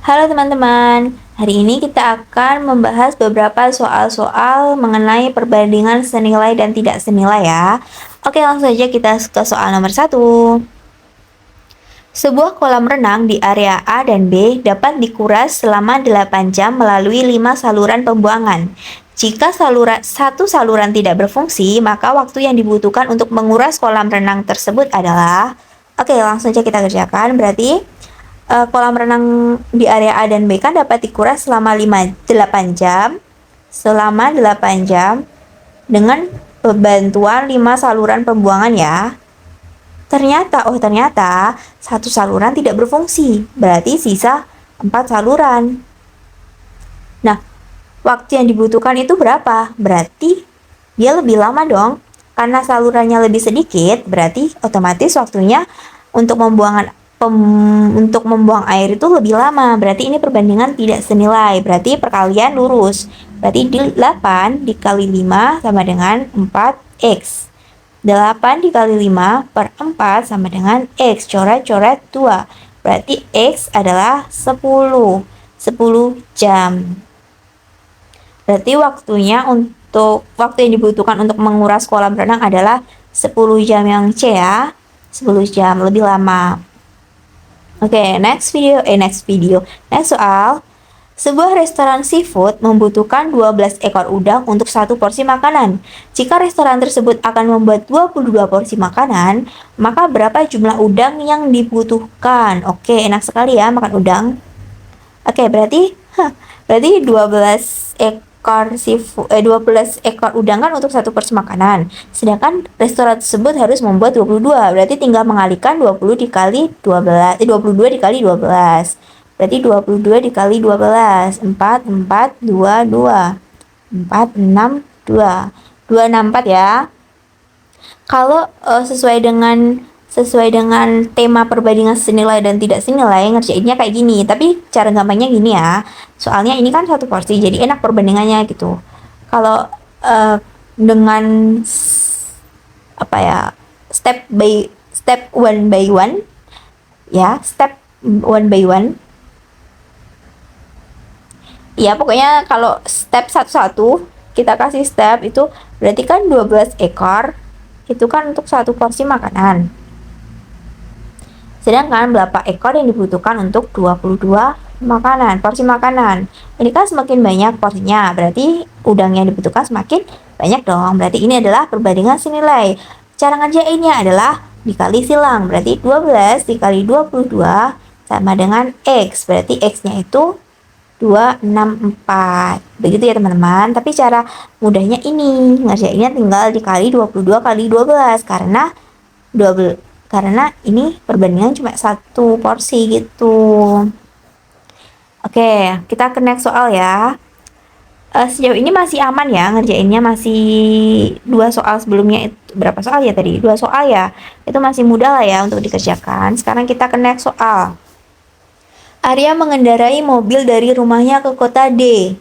Halo teman-teman, hari ini kita akan membahas beberapa soal-soal mengenai perbandingan senilai dan tidak senilai ya. Oke, langsung saja kita ke soal nomor 1. Sebuah kolam renang di area A dan B dapat dikuras selama 8 jam melalui 5 saluran pembuangan. Jika satu saluran tidak berfungsi, maka waktu yang dibutuhkan untuk menguras kolam renang tersebut adalah... Oke, langsung saja kita kerjakan. Berarti kolam renang di area A dan B kan dapat dikuras selama 8 jam dengan bantuan 5 saluran pembuangan ya. Ternyata satu saluran tidak berfungsi, berarti sisa 4 saluran. Nah, waktu yang dibutuhkan itu berapa? Berarti dia lebih lama dong. Karena salurannya lebih sedikit, berarti otomatis waktunya untuk membuang air itu lebih lama. Berarti ini perbandingan tidak senilai. Berarti perkalian lurus. Berarti 8 dikali 5 sama dengan 4x. 8 dikali 5 per 4 sama dengan x. Coret-coret 2. Berarti x adalah 10 jam. Berarti waktu yang dibutuhkan untuk menguras kolam renang adalah 10 jam yang C ya. 10 jam lebih lama. Oke, next soal. Sebuah restoran seafood membutuhkan 12 ekor udang untuk satu porsi makanan. Jika restoran tersebut akan membuat 22 porsi makanan, maka berapa jumlah udang yang dibutuhkan? Oke, enak sekali ya makan udang. Oke, berarti 12 ekor udang kan untuk satu porsi makanan. Sedangkan restoran tersebut harus membuat 22. Berarti tinggal mengalihkan 22 dikali 12. Berarti 22 dikali 12. 4, 4, 2, 2. 4, 6, 2. 264 ya. Kalau sesuai dengan tema perbandingan senilai dan tidak senilai, ngerjainnya kayak gini. Tapi cara gampangnya gini ya. Soalnya ini kan satu porsi, jadi enak perbandingannya gitu. Kalau dengan step one by one ya, step one by one. Ya, pokoknya kalau step satu-satu kita kasih step itu berarti kan 12 ekor itu kan untuk satu porsi makanan. Sedangkan berapa ekor yang dibutuhkan untuk 22 porsi makanan. Ini kan semakin banyak porsinya, berarti udang yang dibutuhkan semakin banyak dong. Berarti ini adalah perbandingan senilai. Cara ngerjainnya adalah dikali silang. Berarti 12 dikali 22 sama dengan X. Berarti X-nya itu 264. Begitu ya teman-teman. Tapi cara mudahnya ini, ngerjainnya tinggal dikali 22 kali 12 karena ini perbandingan cuma satu porsi gitu. Oke, kita ke next soal ya. Sejauh ini masih aman ya ngerjainnya, masih 2 soal sebelumnya. Berapa soal ya tadi? 2 soal ya. Itu masih mudah lah ya untuk dikerjakan. Sekarang kita ke next soal. Arya mengendarai mobil dari rumahnya ke kota D.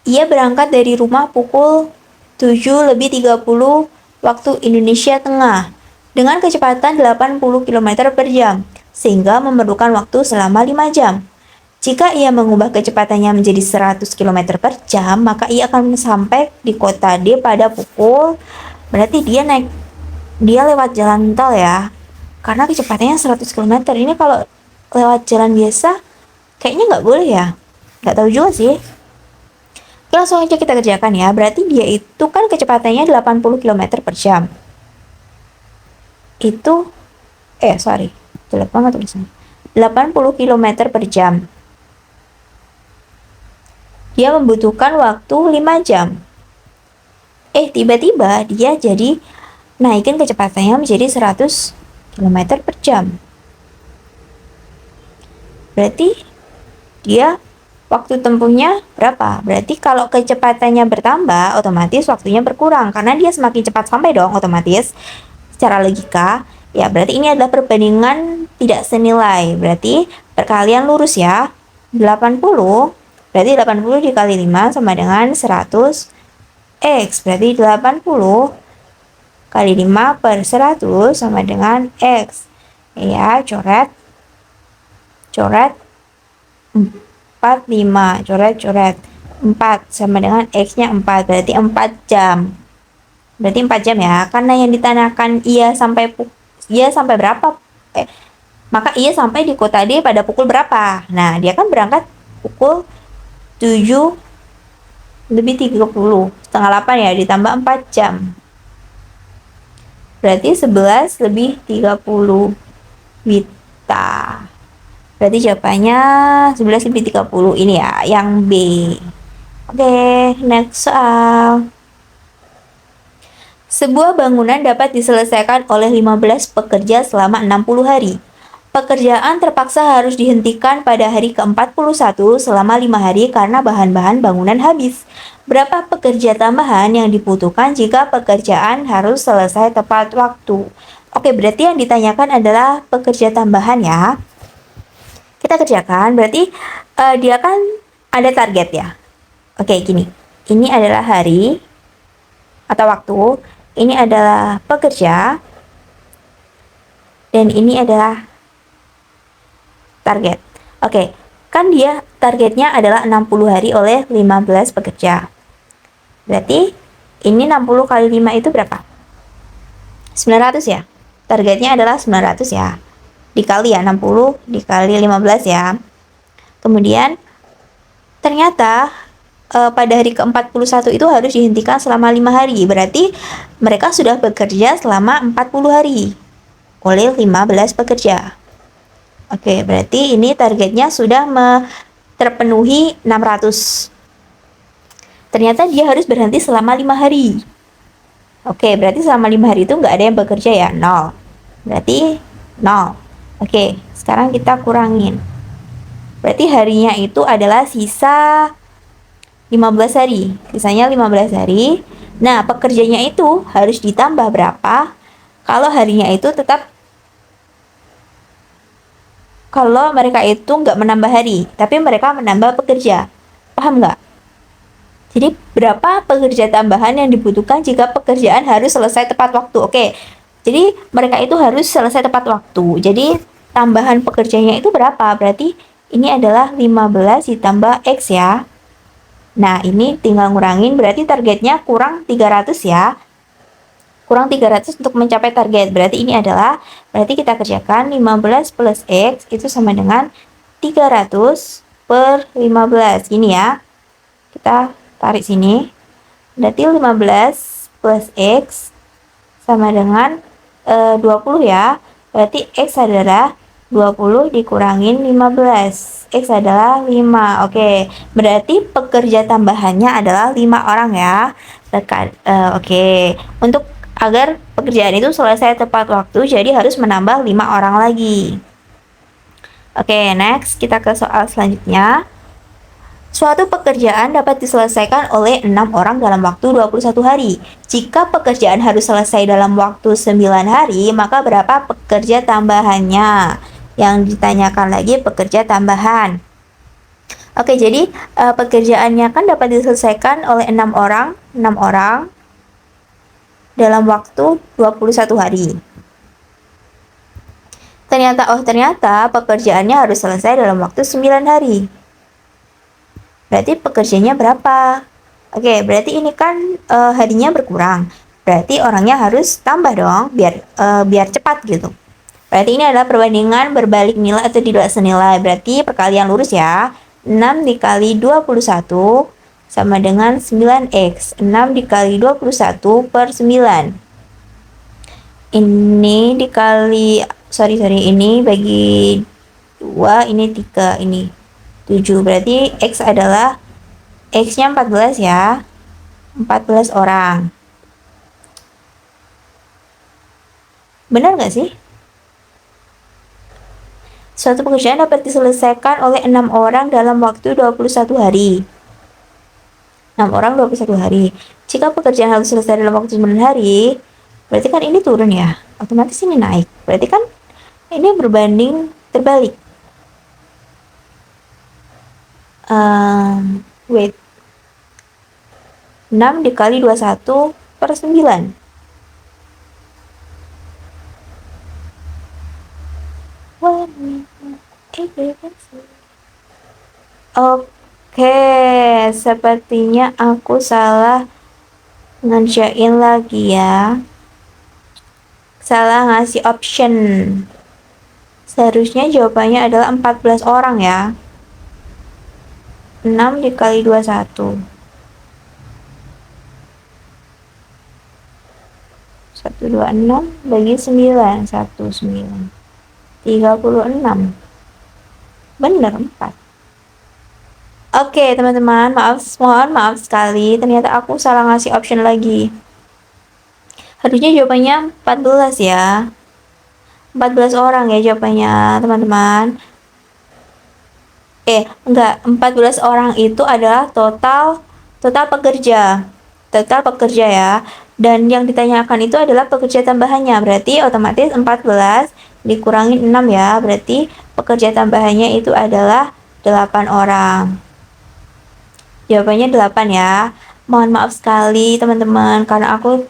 Ia berangkat dari rumah pukul 7:30 waktu Indonesia Tengah dengan kecepatan 80 km per jam, sehingga memerlukan waktu selama 5 jam. Jika ia mengubah kecepatannya menjadi 100 km per jam, maka ia akan sampai di kota D pada pukul... Berarti dia lewat jalan tol ya. Karena kecepatannya 100 km. Ini kalau lewat jalan biasa, kayaknya nggak boleh ya. Nggak tahu juga sih. Langsung aja kita kerjakan ya. Berarti dia itu kan kecepatannya 80 km per jam. Jelek banget tulisannya. 80 km per jam. Dia membutuhkan waktu 5 jam. Tiba-tiba dia jadi naikin kecepatannya menjadi 100 km per jam. Berarti dia waktu tempuhnya berapa? Berarti kalau kecepatannya bertambah, otomatis waktunya berkurang. Karena dia semakin cepat sampai dong, otomatis. Secara logika, ya berarti ini adalah perbandingan tidak senilai. Berarti perkalian lurus ya. 80, berarti 80 dikali 5 sama dengan 100 X. Berarti 80 kali 5 per 100 sama dengan X. Ya, coret 4, 5. Coret-coret. 4 sama dengan X-nya 4. Berarti 4 jam. Berarti 4 jam ya. Karena yang ditanyakan ia sampai berapa? Maka ia sampai di kota D pada pukul berapa? Nah, dia kan berangkat pukul 7 lebih 30. Setengah 8 ya, ditambah 4 jam. Berarti 11 lebih 30 Wita. Berarti jawabannya 11 lebih 30 ini ya, yang B. Oke, next soal. Sebuah bangunan dapat diselesaikan oleh 15 pekerja selama 60 hari. Pekerjaan terpaksa harus dihentikan pada hari ke-41 selama 5 hari karena bahan-bahan bangunan habis. Berapa pekerja tambahan yang dibutuhkan jika pekerjaan harus selesai tepat waktu? Oke, berarti yang ditanyakan adalah pekerja tambahan ya. Kita kerjakan, berarti dia kan ada target ya. Oke, gini. Ini adalah hari atau waktu. Ini adalah pekerja. Dan ini adalah target. Oke, kan dia targetnya adalah 60 hari oleh 15 pekerja. Berarti ini 60 kali 5 itu berapa? 900 ya. Targetnya adalah 900 ya. Dikali ya 60 dikali 15 ya. Kemudian ternyata pada hari ke-41 itu harus dihentikan selama 5 hari. Berarti mereka sudah bekerja selama 40 hari oleh 15 pekerja. Oke, berarti ini targetnya sudah terpenuhi 600. Ternyata dia harus berhenti selama 5 hari. Oke, berarti selama 5 hari itu nggak ada yang bekerja ya? 0. Berarti 0. Oke, sekarang kita kurangin. Berarti harinya itu adalah sisa 15 hari. Sisanya 15 hari. Nah, pekerjanya itu harus ditambah berapa? Kalau harinya itu tetap kalau mereka itu nggak menambah hari, tapi mereka menambah pekerja. Paham nggak? Jadi, berapa pekerja tambahan yang dibutuhkan jika pekerjaan harus selesai tepat waktu? Oke, jadi mereka itu harus selesai tepat waktu. Jadi, tambahan pekerjanya itu berapa? Berarti ini adalah 15 ditambah X ya. Nah, ini tinggal ngurangin, berarti targetnya kurang 300 ya. Kurang 300 untuk mencapai target. Berarti ini adalah, berarti kita kerjakan 15 plus X itu sama dengan 300 per 15. Gini ya. Kita tarik sini. Berarti 15 plus X sama dengan 20 ya. Berarti X adalah 20 dikurangin 15. X adalah 5. Oke. Berarti pekerja tambahannya adalah 5 orang ya. Oke. Untuk agar pekerjaan itu selesai tepat waktu, jadi harus menambah 5 orang lagi. Oke, next kita ke soal selanjutnya. Suatu pekerjaan dapat diselesaikan oleh 6 orang dalam waktu 21 hari. Jika pekerjaan harus selesai dalam waktu 9 hari, maka berapa pekerja tambahannya? Yang ditanyakan lagi pekerja tambahan. Oke, jadi pekerjaannya kan dapat diselesaikan oleh 6 orang dalam waktu 21 hari. Ternyata pekerjaannya harus selesai dalam waktu 9 hari. Berarti pekerjanya berapa? Oke, berarti ini kan harinya berkurang. Berarti orangnya harus tambah dong biar cepat gitu. Berarti ini adalah perbandingan berbalik nilai atau tidak senilai. Berarti perkalian lurus ya. 6 dikali 21 sama dengan 9X. 6 dikali 21 per 9. Ini dikali, ini bagi 2, ini 3, ini 7. Berarti X adalah, X-nya 14 ya. 14 orang. Benar nggak sih? Suatu pekerjaan dapat diselesaikan oleh 6 orang dalam waktu 21 hari. 6 orang 21 hari. Jika pekerjaan harus selesai dalam waktu 9 hari, berarti kan ini turun ya. Otomatis ini naik. Berarti kan ini berbanding terbalik. Wait. 6 dikali 21 per 9. Oke, sepertinya aku salah ngerjain lagi ya. Salah ngasih option. Seharusnya jawabannya adalah 14 orang ya. 6 dikali 21. 126 bagi 9. 19. 36. Bener 4. Oke, teman-teman, mohon maaf sekali. Ternyata aku salah ngasih option lagi. Harusnya jawabannya 14 ya. 14 orang ya jawabannya, teman-teman. Enggak, 14 orang itu adalah total pekerja. Total pekerja ya. Dan yang ditanyakan itu adalah pekerja tambahannya. Berarti otomatis 14 dikurangi 6 ya. Berarti pekerja tambahannya itu adalah 8 orang. Jawabannya 8 ya. Mohon maaf sekali teman-teman karena aku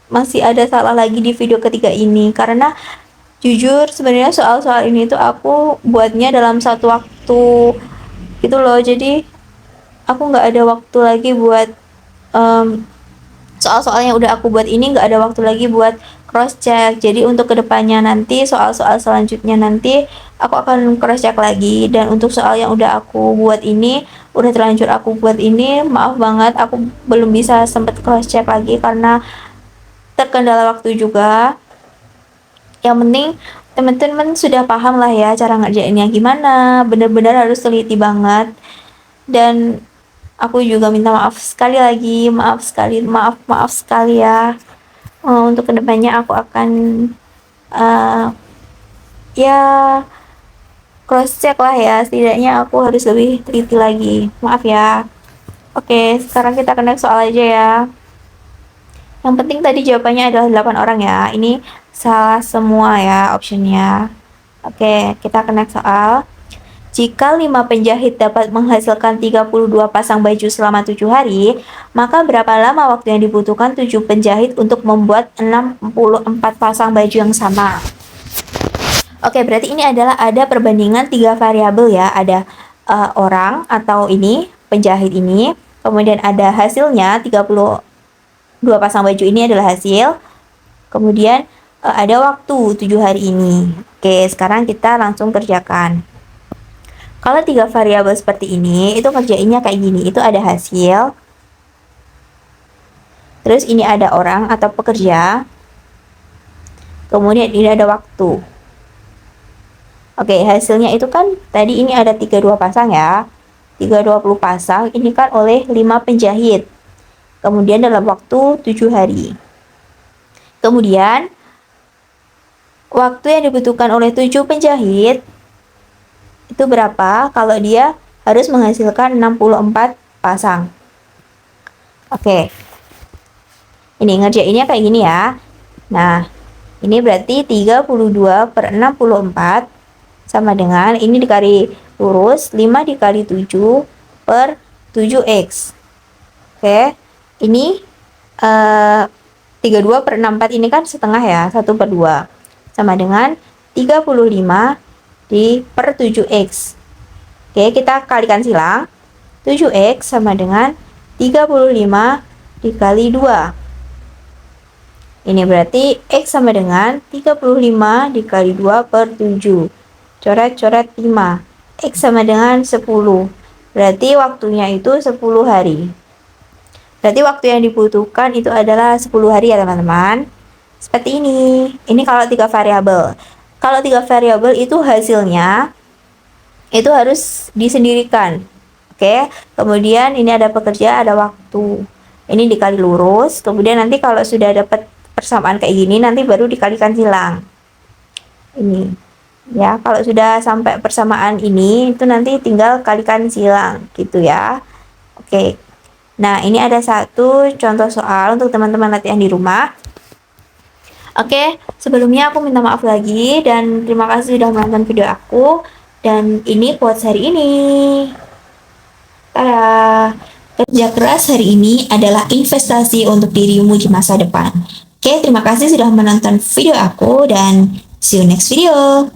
masih ada salah lagi di video ketiga ini. Karena jujur sebenarnya soal-soal ini tuh aku buatnya dalam satu waktu gitu loh. Jadi aku nggak ada waktu lagi buat soal-soal yang udah aku buat ini, nggak ada waktu lagi buat cross check. Jadi untuk kedepannya nanti soal-soal selanjutnya nanti aku akan cross check lagi. Dan untuk soal yang udah aku buat ini, udah terlanjur aku buat ini, maaf banget aku belum bisa sempet cross check lagi karena terkendala waktu juga. Yang penting teman-teman sudah paham lah ya cara ngerjainnya gimana, bener-bener harus teliti banget. Dan aku juga minta maaf sekali lagi, maaf sekali ya. Untuk kedepannya aku akan ya cross check lah ya, setidaknya aku harus lebih teliti lagi. Maaf ya. Oke, sekarang kita ke next soal aja ya. Yang penting tadi jawabannya adalah 8 orang ya. Ini salah semua ya optionnya. Oke, kita ke next soal. Jika 5 penjahit dapat menghasilkan 32 pasang baju selama 7 hari, maka berapa lama waktu yang dibutuhkan 7 penjahit untuk membuat 64 pasang baju yang sama? Oke, berarti ini adalah ada perbandingan 3 variabel ya. Ada orang atau ini, penjahit ini. Kemudian ada hasilnya, 32 pasang baju ini adalah hasil. Kemudian ada waktu 7 hari ini. Oke, sekarang kita langsung kerjakan. Kalau 3 variabel seperti ini, itu kerjainnya kayak gini. Itu ada hasil. Terus ini ada orang atau pekerja. Kemudian ini ada waktu. Oke, hasilnya itu kan tadi ini ada 32 pasang ya. 320 pasang ini kan oleh 5 penjahit. Kemudian dalam waktu 7 hari. Kemudian waktu yang dibutuhkan oleh 7 penjahit itu berapa kalau dia harus menghasilkan 64 pasang. Oke. Ini ngerjainnya kayak gini ya. Nah, ini berarti 32 per 64 sama dengan ini dikali lurus 5 dikali 7 per 7x. Oke. Ini 32 per 64 ini kan setengah ya, 1 per 2. Sama dengan 35 di per 7x. Oke, kita kalikan silang. 7x sama dengan 35 dikali 2. Ini berarti x sama dengan 35 dikali 2 per 7. Coret-coret 5. X sama dengan 10. Berarti waktunya itu 10 hari. Berarti waktu yang dibutuhkan itu adalah 10 hari ya teman-teman. Seperti ini. Ini kalau 3 variabel. Kalau 3 variabel itu hasilnya itu harus disendirikan. Oke. Kemudian ini ada pekerja, ada waktu. Ini dikali lurus. Kemudian nanti kalau sudah dapat persamaan kayak gini nanti baru dikalikan silang. Ini. Ya, kalau sudah sampai persamaan ini itu nanti tinggal kalikan silang gitu ya. Oke. Nah, ini ada satu contoh soal untuk teman-teman latihan di rumah. Oke, sebelumnya aku minta maaf lagi dan terima kasih sudah menonton video aku. Dan ini quotes hari ini. Tada! Kerja keras hari ini adalah investasi untuk dirimu di masa depan. Oke, terima kasih sudah menonton video aku dan see you next video.